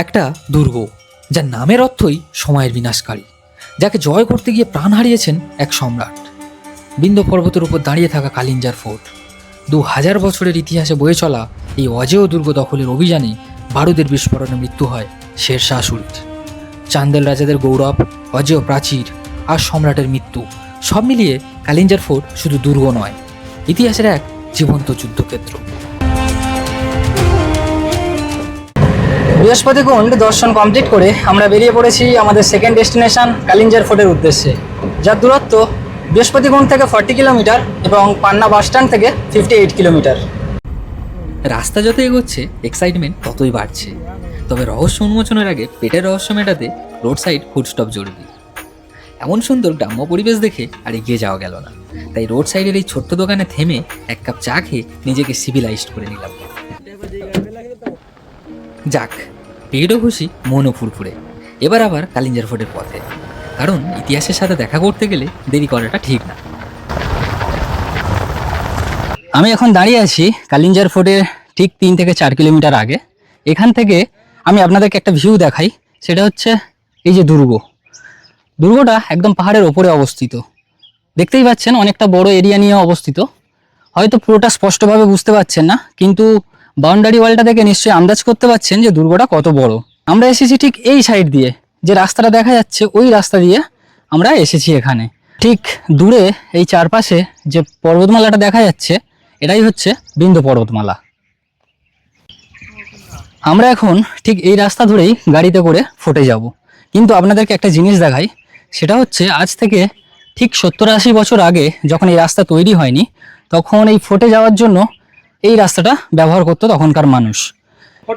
একটা দুর্গ যার নামের অর্থই সময়ের বিনাশকারী, যাকে জয় করতে গিয়ে প্রাণ হারিয়েছেন এক সম্রাট। বিন্ধ্য পর্বতের উপর দাঁড়িয়ে থাকা কালিঞ্জার ফোর্ট 2000 বছরের ইতিহাসে বয়ে চলা এই অজেয় দুর্গ দখলের অভিযানে বারুদের বিস্ফোরণে মৃত্যু হয় শেরশাহ সূরির। চান্দেল রাজাদের গৌরব, অজেয় প্রাচীর আর সম্রাটের মৃত্যু সব মিলিয়ে কালিঞ্জার ফোর্ট শুধু দুর্গ নয়, ইতিহাসের এক জীবন্ত যুদ্ধক্ষেত্র। বৃহস্পতিকুণ্ড দর্শন কমপ্লিট করে আমরা বেরিয়ে পড়েছি আমাদের সেকেন্ড ডেস্টিনেশন কালিঞ্জার ফোর্টের উদ্দেশ্যে, যার দূরত্ব বৃহস্পতিকুণ্ড থেকে 40 কিলোমিটার এবং পান্না বাস স্ট্যান্ড থেকে 58 কিলোমিটার। রাস্তা যত এগোচ্ছে এক্সাইটমেন্ট ততই বাড়ছে, তবে রহস্য উন্মোচনের আগে পেটের রহস্য মেটাতে রোড সাইড ফুডস্টপ জরুরি। এমন সুন্দর গ্রাম্য পরিবেশ দেখে আর এগিয়ে যাওয়া গেল না, তাই রোড সাইডের এই ছোট্ট দোকানে থেমে এক কাপ চা খেয়ে নিজেকে সিভিলাইজড করে নিলাম। যাক, পেটও খুশি, মনও ফুরফুরে। এবার আবার কালিঞ্জার ফোর্টের পথে, কারণ ইতিহাসের সাথে দেখা করতে গেলে দেরি করাটা ঠিক না। আমি এখন দাঁড়িয়ে আছি কালিঞ্জার ফোর্টের ঠিক 3 থেকে 4 কিলোমিটার আগে। এখান থেকে আমি আপনাদেরকে একটা ভিউ দেখাই, সেটা হচ্ছে এই যে দুর্গটা একদম পাহাড়ের ওপরে অবস্থিত। দেখতেই পাচ্ছেন অনেকটা বড় এরিয়া নিয়ে অবস্থিত। হয়তো পুরোটা স্পষ্টভাবে বুঝতে পারছেন না, কিন্তু বাউন্ডারি ওয়ালটা দেখে নিশ্চয়ই আন্দাজ করতে পারছেন যে দুর্গটা কত বড়। আমরা এসেছি ঠিক এই সাইড দিয়ে, যে রাস্তাটা দেখা যাচ্ছে ওই রাস্তা দিয়ে আমরা এসেছি এখানে। ঠিক দূরে এই চারপাশে যে পর্বতমালাটা দেখা যাচ্ছে, এটাই হচ্ছে বিন্ধ্য পর্বতমালা। আমরা এখন ঠিক এই রাস্তা ধরেই গাড়িতে করে ফোর্টে যাব, কিন্তু আপনাদেরকে একটা জিনিস দেখাই, সেটা হচ্ছে আজ থেকে ঠিক 70-80 বছর আগে যখন এই রাস্তা তৈরি হয়নি, তখন এই ফোর্টে যাওয়ার জন্য এই রাস্তাটা ব্যবহার করতো তখনকার মানুষ।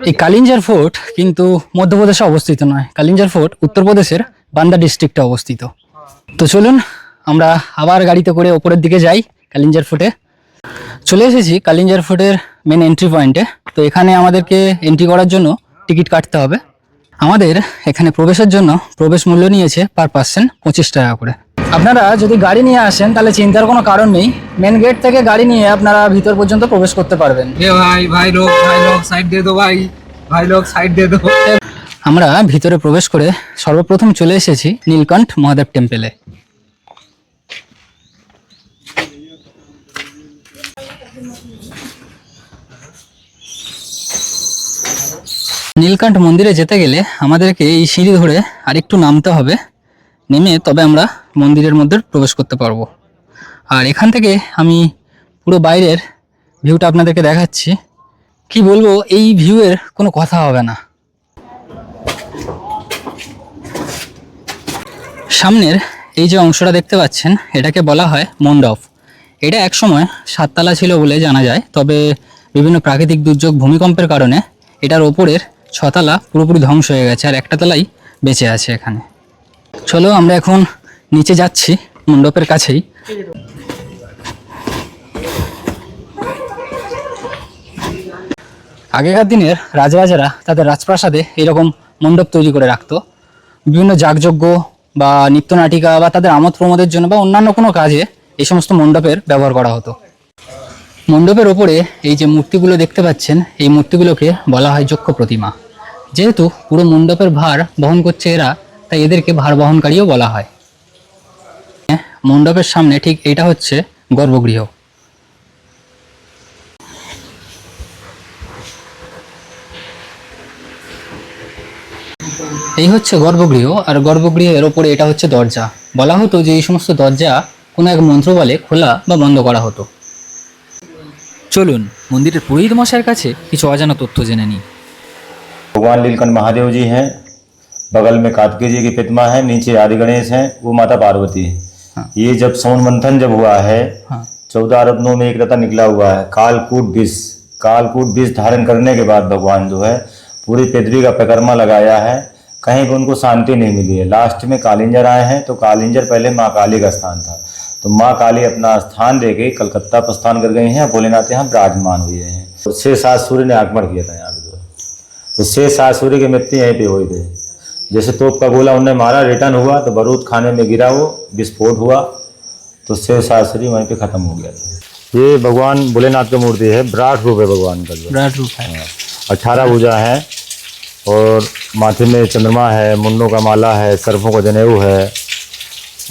এই কালিঞ্জার ফোর্ট কিন্তু মধ্যপ্রদেশে অবস্থিত নয়, কালিঞ্জার ফোর্ট উত্তরপ্রদেশের বান্দা ডিস্ট্রিক্টে অবস্থিত। তো চলুন আমরা আবার গাড়িতে করে ওপরের দিকে যাই কালিঞ্জার ফোর্টে। চলে এসেছি কালিঞ্জার ফোর্টের মেন এন্ট্রি পয়েন্টে। তো এখানে আমাদেরকে এন্ট্রি করার জন্য টিকিট কাটতে হবে। আমাদের এখানে প্রবেশের জন্য প্রবেশ মূল্য নিয়েছে পার পার্সন 25 টাকা করে। আপনারা যদি গাড়ি নিয়ে আসেন তাহলে চিন্তার কোনো কারণ নেই, মেন গেট থেকে গাড়ি নিয়ে আপনারা ভিতর পর্যন্ত প্রবেশ করতে পারবেন। ভাই লোক সাইড দিয়ে দো, ভাই লোক সাইড দিয়ে দো। আমরা ভিতরে প্রবেশ করে সর্বপ্রথম চলে এসেছি নীলকণ্ঠ মহাদেব টেম্পলে। নীলকণ্ঠ মন্দিরে যেতে গেলে আমাদেরকে এই সিঁড়ি ধরে আরেকটু নামতে হবে, নেমে তবে আমরা মন্দিরের মধ্যে প্রবেশ করতে পারবো। আর এখান থেকে আমি পুরো বাইরের ভিউটা আপনাদেরকে দেখাচ্ছি। কি বলবো, এই ভিউয়ের কোনো কথা হবে না। সামনের এই যে অংশটা দেখতে পাচ্ছেন, এটাকে বলা হয় মণ্ডপ। এটা একসময় 7 তলা ছিল বলে জানা যায়, তবে বিভিন্ন প্রাকৃতিক দুর্যোগ, ভূমিকম্পের কারণে এটার ওপরের 6 তলা পুরোপুরি ধ্বংস হয়ে গেছে, আর একটা তলাই বেঁচে আছে এখানে। চলো আমরা এখন নিচে যাচ্ছি মণ্ডপের কাছেই। আগেকার দিনের রাজরাজারা তাদের রাজপ্রাসাদে এরকম মণ্ডপ তৈরি করে রাখতো, বিভিন্ন যাগযজ্ঞ বা নৃত্যনাটিকা বা তাদের আমোদ প্রমোদের জন্য বা অন্যান্য কোনো কাজে এই সমস্ত মণ্ডপের ব্যবহার করা হতো। মণ্ডপের ওপরে এই যে মূর্তিগুলো দেখতে পাচ্ছেন, এই মূর্তিগুলোকে বলা হয় যক্ষ প্রতিমা। যেহেতু পুরো মণ্ডপের ভার বহন করছে এরা, তাই এদেরকে ভার বহনকারীও বলা হয়। মণ্ডপের সামনে ঠিক এটা হচ্ছে গর্ভগৃহ। এই হচ্ছে গর্ভগৃহ, আর গর্ভগৃহের ওপরে এটা হচ্ছে দরজা। বলা হতো যে এই সমস্ত দরজা কোনো এক মন্ত্র বলে খোলা বা বন্ধ করা হতো। চলুন মন্দিরের পুরোহিত মশাইয়ের কাছে কিছু অজানা তথ্য জেনে নিই। भगवान नीलकंठ महादेव जी हैं, बगल में कार्तिकेय जी की प्रतिमा है, नीचे आदि गणेश हैं, वो माता पार्वती है। हाँ। ये जब सौन मंथन जब हुआ है, हाँ। 14 रत्नों में एक रत्न निकला हुआ है, कालकूट विष धारण करने के बाद भगवान जो है पूरी पृथ्वी का परिक्रमा लगाया है, कहीं भी उनको शांति नहीं मिली है। लास्ट में कालिंजर आए हैं, तो कालिंजर पहले माँ काली का स्थान था, तो माँ काली अपना स्थान दे के कलकत्ता प्रस्थान कर गई हैं, भोलेनाथ यहाँ विराजमान हुए हैं। तो 6-7 सूर्य ने आगमन किया था यहाँ पे, तो 6-7 सूर्य की मृत्यु यहीं पे हुई थी। जैसे तोप का गोला उन्हें मारा, रिटर्न हुआ तो बारूद खाने में गिरा, वो विस्फोट हुआ, तो 6-7 सूर्य वहीं पे खत्म हो गया था। ये भगवान भोलेनाथ की मूर्ति है, विराट रूप है भगवान का, विराट रूप है। 18 भुजा है, और माथे में चंद्रमा है, मुंडों का माला है, सर्पों का जनेऊ है।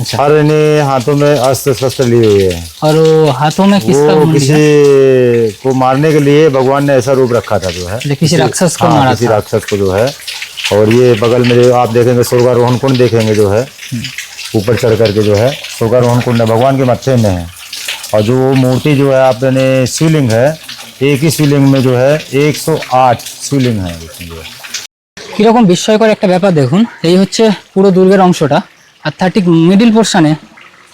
अच्छा। हर इन्हें हाथों में अस्त्र शस्त्र लिए हुए है। और वो हाथों में किसका वो मुंडी किसी है? को मारने के लिए भगवान ने ऐसा रूप रखा था जो है, जो किसी राक्षस को हाँ, मारा किसी था। राक्षस को जो है। और ये बगल में जो आप देखेंगे स्वर्गारोहण कुंड देखेंगे जो है, ऊपर चढ़ करके जो है स्वर्गारोहण कुंड है, भगवान के मत्थे में है। और जो मूर्ति जो है आपने शिवलिंग है, एक ही शिवलिंग में जो है 108 शिवलिंग है इसमें जो है। কিরকম বিস্ময়কর একটা ব্যাপার দেখুন, এই হচ্ছে পুরো দুর্গের অংশটা, আর তার ঠিক মিডিল পোর্শনে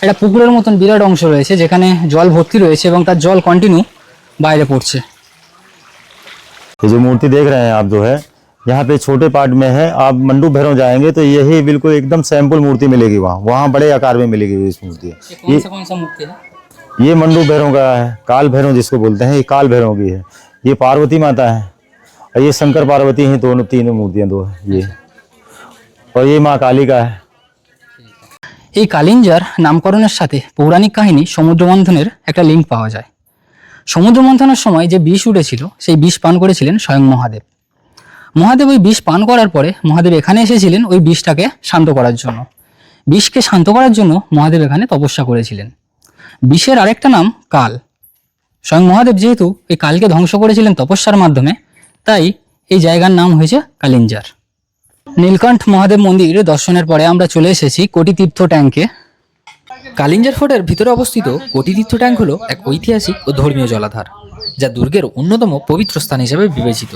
একটা পুকুরের মতন বিরাট অংশ রয়েছে যেখানে জল ভর্তি রয়েছে এবং তার জল কন্টিনিউ বাইরে পড়ছে। ये जो मूर्ति देख रहे हैं आप जो है, यहाँ पे छोटे पार्ट में है। आप मंडू भैरव जाएंगे तो यही बिल्कुल एकदम सैंपल मूर्ति मिलेगी, वहाँ बड़े आकार में मिलेगी इस मूर्ति। ये मंडू भैरव का है, काल भैरव जिसको बोलते हैं, ये काल भैरव की है। ये पार्वती माता है और ये शंकर पार्वती हैं, दोनों तीनों मूर्तियाँ दो है ये। और ये माँ काली का है। এই কালিঞ্জার নামকরণের সাথে পৌরাণিক কাহিনী সমুদ্র মন্থনের একটা লিঙ্ক পাওয়া যায়। সমুদ্র মন্থনের সময় যে বিষ উঠেছিল সেই বিষ পান করেছিলেন স্বয়ং মহাদেব। মহাদেব ওই বিষ পান করার পরে মহাদেব এখানে এসেছিলেন ওই বিষটাকে শান্ত করার জন্য। বিষকে শান্ত করার জন্য মহাদেব এখানে তপস্যা করেছিলেন। বিষের আরেকটা নাম কাল। স্বয়ং মহাদেব যেহেতু এই কালকে ধ্বংস করেছিলেন তপস্যার মাধ্যমে, তাই এই জায়গার নাম হয়েছে কালিঞ্জার। নীলকণ্ঠ মহাদেব মন্দির দর্শনের পরে আমরা চলে এসেছি কোটি তীর্থ ট্যাঙ্কে। কালিঞ্জার ফোর্টের ভিতরে অবস্থিত কোটি তীর্থ ট্যাঙ্ক হলো এক ঐতিহাসিক ও ধর্মীয় জলাধার, যা দুর্গের অন্যতম পবিত্র স্থান হিসেবে বিবেচিত।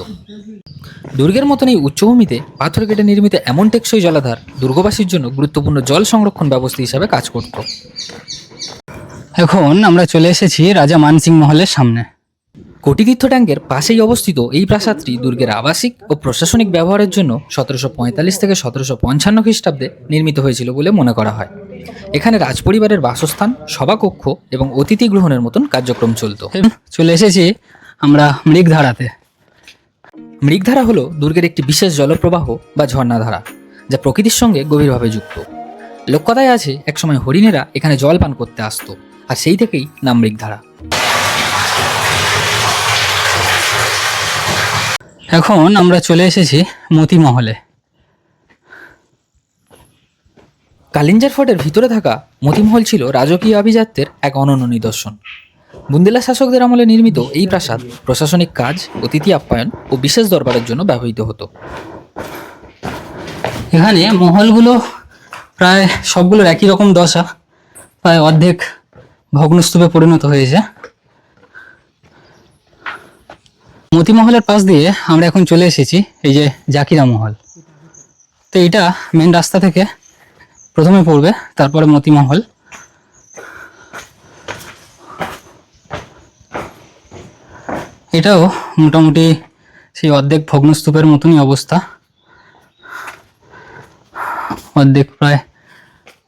দুর্গের মতন এই উচ্চভূমিতে পাথর কেটে নির্মিত এমন টেকসই জলাধার দুর্গবাসীর জন্য গুরুত্বপূর্ণ জল সংরক্ষণ ব্যবস্থা হিসেবে কাজ করত। এখন আমরা চলে এসেছি রাজা মানসিং মহলের সামনে। কোটিতীর্থ ট্যাঙ্কের পাশেই অবস্থিত এই প্রাসাদটি দুর্গের আবাসিক ও প্রশাসনিক ব্যবহারের জন্য 1745 থেকে 1755 খ্রিস্টাব্দে নির্মিত হয়েছিল বলে মনে করা হয়। এখানে রাজপরিবারের বাসস্থান, সভাকক্ষ এবং অতিথি গ্রহণের মতন কার্যক্রম চলত। চলে এসেছি আমরা মৃগধারাতে। মৃগধারা হলো দুর্গের একটি বিশেষ জলপ্রবাহ বা ঝর্ণাধারা, যা প্রকৃতির সঙ্গে গভীরভাবে যুক্ত। লোককথায় আছে একসময় হরিণেরা এখানে জল পান করতে আসতো, আর সেই থেকেই নাম মৃগধারা। এখন আমরা চলে এসেছি মতিমহলে। কালিঞ্জার ফোর্টের ভিতরে থাকা মতিমহল ছিল রাজকীয় আভিজাত্যের এক অনন্য নিদর্শন। বুন্দেলা শাসকদের আমলে নির্মিত এই প্রাসাদ প্রশাসনিক কাজ, অতিথি আপ্যায়ন ও বিশেষ দরবারের জন্য ব্যবহৃত হতো। এখানে মহলগুলো প্রায় সবগুলোর একই রকম দশা, প্রায় অর্ধেক ভগ্নস্তূপে পরিণত হয়েছে। মতিমহলের পাশ দিয়ে আমরা এখন চলে এসেছি এই যে জাকিরা মহল। তো এটা মেন রাস্তা থেকে প্রথমে পড়বে, তারপরে মতিমহল। এটাও মোটামুটি সেই অর্ধেক ভগ্নস্তূপের মতনই অবস্থা, অর্ধেক প্রায়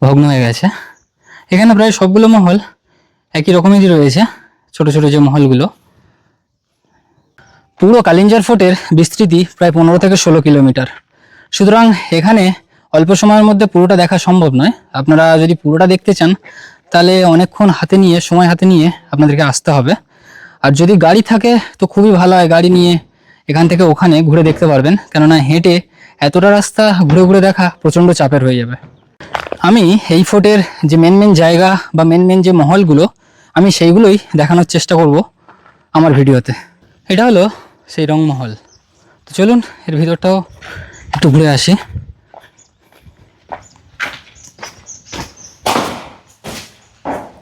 ভগ্ন হয়ে গেছে। এখানে প্রায় সবগুলো মহল একই রকমেরই রয়েছে, ছোট ছোট যে মহলগুলো। পুরো কালিঞ্জার ফোর্টের বিস্তৃতি প্রায় 15 থেকে 16 কিলোমিটার। সুতরাং এখানে অল্প সময়ের মধ্যে পুরোটা দেখা সম্ভব নয়। আপনারা যদি পুরোটা দেখতে চান তাহলে অনেকক্ষণ সময় হাতে নিয়ে আপনাদেরকে আসতে হবে। আর যদি গাড়ি থাকে তো খুবই ভালো হয়, গাড়ি নিয়ে এখান থেকে ওখানে ঘুরে দেখতে পারবেন, কেননা হেঁটে এতটা রাস্তা ঘুরে ঘুরে দেখা প্রচণ্ড চাপের হয়ে যাবে। আমি এই ফোর্টের যে মেন জায়গা বা মেন যে মহলগুলো, আমি সেইগুলোই দেখানোর চেষ্টা করব আমার ভিডিওতে। এটা হলো সেই রংমহল। তো চলুন এর ভিতরটাও একটু ঘুরে আসি।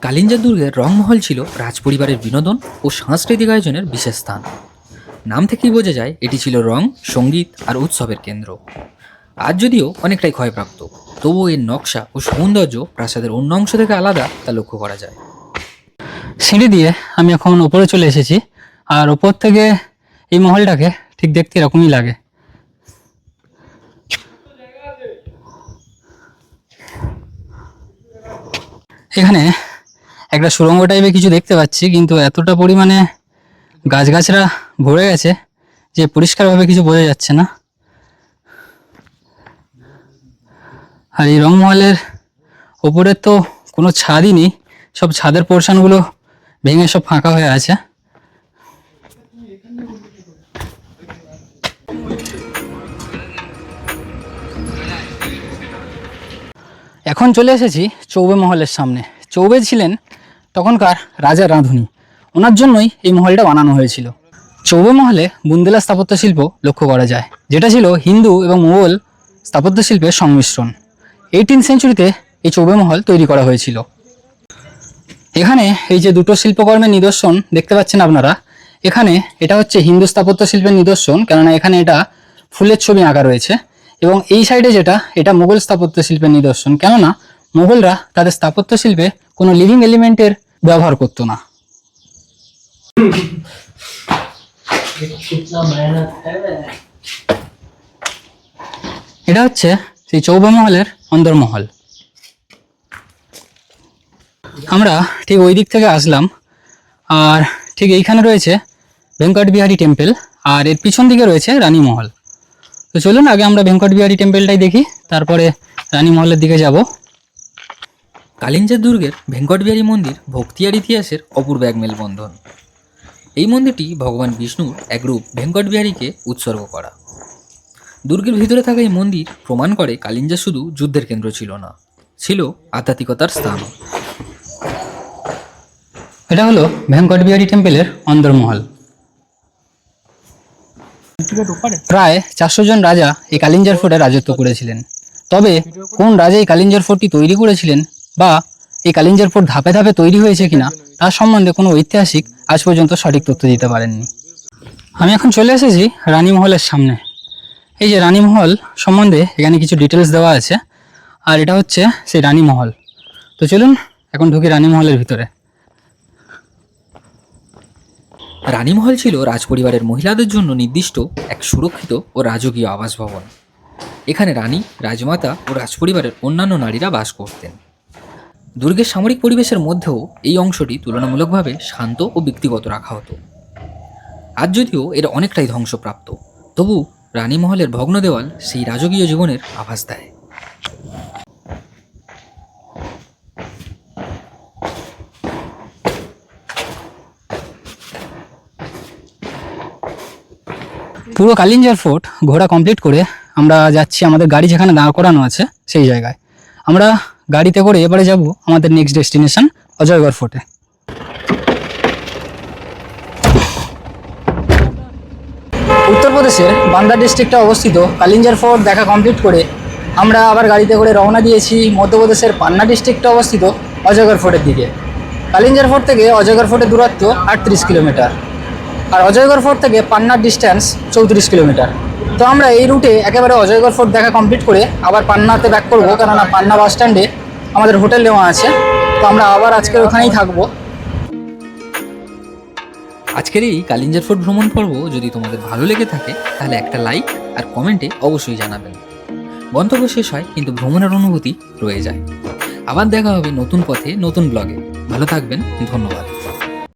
কালিঞ্জার দুর্গের রংমহল ছিল রাজপরিবারের বিনোদন ও সাংস্কৃতিক আয়োজনের বিশেষ স্থান। নাম থেকেই বোঝা যায় এটি ছিল রং, সঙ্গীত আর উৎসবের কেন্দ্র। আজ যদিও অনেকটাই ক্ষয়প্রাপ্ত, তবুও এর নকশা ও সৌন্দর্য প্রাসাদের অন্য অংশ থেকে আলাদা তা লক্ষ্য করা যায়। সিঁড়ি দিয়ে আমি এখন ওপরে চলে এসেছি, আর ওপর থেকে এই মহলটাকে ঠিক দেখতে এরকমই লাগে। এখানে একটা সুড়ঙ্গ টাইপের কিছু দেখতে পাচ্ছি, কিন্তু এতটা পরিমাণে গাছগাছরা ভরে গেছে যে পরিষ্কারভাবে কিছু বোঝা যাচ্ছে না। আর এই রংমহলের ওপরে তো কোনো ছাদই নেই, সব ছাদের পোর্শনগুলো ভেঙে সব ফাঁকা হয়ে আছে। এখন চলে এসেছি চৌবে মহলের সামনে। চৌবে ছিলেন তখনকার রাজা রাঁধুনি, ওনার জন্যই এই মহলটা বানানো হয়েছিল। চৌবে মহলে বুন্দেলা স্থাপত্য শিল্প লক্ষ্য করা যায়, যেটা ছিল হিন্দু এবং মুঘল স্থাপত্য শিল্পের সংমিশ্রণ। 18th সেঞ্চুরিতে এই চৌবে মহল তৈরি করা হয়েছিল। এখানে এই যে দুটো শিল্পকর্মের নিদর্শন দেখতে পাচ্ছেন আপনারা, এখানে এটা হচ্ছে হিন্দু স্থাপত্য শিল্পের নিদর্শন, কেননা এখানে এটা ফুলের ছবি আঁকা রয়েছে। এবং এই সাইডে যেটা, এটা মুঘল স্থাপত্য শিল্পের নিদর্শন, কেননা মুঘলরা তাদের স্থাপত্য শিল্পে কোনো লিভিং এলিমেন্টের ব্যবহার করতো না। এটা হচ্ছে সেই চৌবে মহলের অন্দরমহল। আমরা ঠিক ওই দিক থেকে আসলাম, আর ঠিক এইখানে রয়েছে ভেঙ্কট বিহারী টেম্পল, আর এর পিছন দিকে রয়েছে রানী মহল। তো চলুন আগে আমরা ভেঙ্কট বিহারী টেম্পলটাই দেখি, তারপরে রানী মহলের দিকে যাব। কালিঞ্জার দুর্গের ভেঙ্কট বিহারী মন্দির ভক্তি আর ইতিহাসের অপূর্ব এক মেলবন্ধন। এই মন্দিরটি ভগবান বিষ্ণুর এক রূপ ভেঙ্কট বিহারীকে উৎসর্গ করা। দুর্গের ভিতরে থাকা এই মন্দির প্রমাণ করে কালিঞ্জা শুধু যুদ্ধের কেন্দ্র ছিল না, ছিল আধ্যাত্মিকতার স্থানও। এটা হলো ভেঙ্কট বিহারী টেম্পলের অন্দরমহল। প্রায় 400 জন রাজা এই কালিঞ্জার ফোর্টে রাজত্ব করেছিলেন। তবে কোন রাজা এই কালিঞ্জার ফোর্টটি তৈরি করেছিলেন বা এই কালিঞ্জার ফোর্ট ধাপে ধাপে তৈরি হয়েছে কিনা তার সম্বন্ধে কোনো ঐতিহাসিক আজ পর্যন্ত সঠিক তথ্য দিতে পারেননি। আমি এখন চলে এসেছি রানী মহলের সামনে। এই যে রানী মহল সম্বন্ধে এখানে কিছু ডিটেলস দেওয়া আছে, আর এটা হচ্ছে সেই রানী মহল। তো চলুন এখন ঢুকি রানী মহলের ভিতরে। রানীমহল ছিল রাজপরিবারের মহিলাদের জন্য নির্দিষ্ট এক সুরক্ষিত ও রাজকীয় আবাস ভবন। এখানে রানী, রাজমাতা ও রাজপরিবারের অন্যান্য নারীরা বাস করতেন। দুর্গের সামরিক পরিবেশের মধ্যেও এই অংশটি তুলনামূলকভাবে শান্ত ও ব্যক্তিগত রাখা হতো। আজ যদিও এর অনেকটাই ধ্বংসপ্রাপ্ত, তবু রানীমহলের ভগ্ন দেওয়াল সেই রাজকীয় জীবনের আভাস দেয়। পুরো কালিঞ্জার ফোর্ট ঘোরা কমপ্লিট করে আমরা যাচ্ছি আমাদের গাড়ি যেখানে দাঁড় করানো আছে সেই জায়গায়। আমরা গাড়িতে করে এবারে যাব আমাদের নেক্সট ডেস্টিনেশন অজয়গড় ফোর্টে। উত্তরপ্রদেশের বান্দা ডিস্ট্রিক্টে অবস্থিত কালিঞ্জার ফোর্ট দেখা কমপ্লিট করে আমরা আবার গাড়িতে করে রওনা দিয়েছি মধ্যপ্রদেশের পান্না ডিস্ট্রিক্টে অবস্থিত অজয়গড় ফোর্টের দিকে। কালিঞ্জার ফোর্ট থেকে অজয়গড় ফোর্টের দূরত্ব 38 কিলোমিটার, আর অজয়গড় ফোর্ট থেকে পান্নার ডিস্ট্যান্স 34 কিলোমিটার। তো আমরা এই রুটে একেবারে অজয়গড় ফোর্ট দেখা কমপ্লিট করে আবার পান্নাতে ব্যাক করবো, কেননা পান্না বাস স্ট্যান্ডে আমাদের হোটেল নেওয়া আছে। তো আমরা আবার আজকে ওখানেই থাকবো। আজকের এই কালিঞ্জার ফোর্ট ভ্রমণ পর্ব যদি তোমাদের ভালো লেগে থাকে তাহলে একটা লাইক আর কমেন্টে অবশ্যই জানাবেন। গন্তব্য শেষ হয় কিন্তু ভ্রমণের অনুভূতি রয়ে যায়। আবার দেখা হবে নতুন পথে নতুন ব্লগে। ভালো থাকবেন, ধন্যবাদ।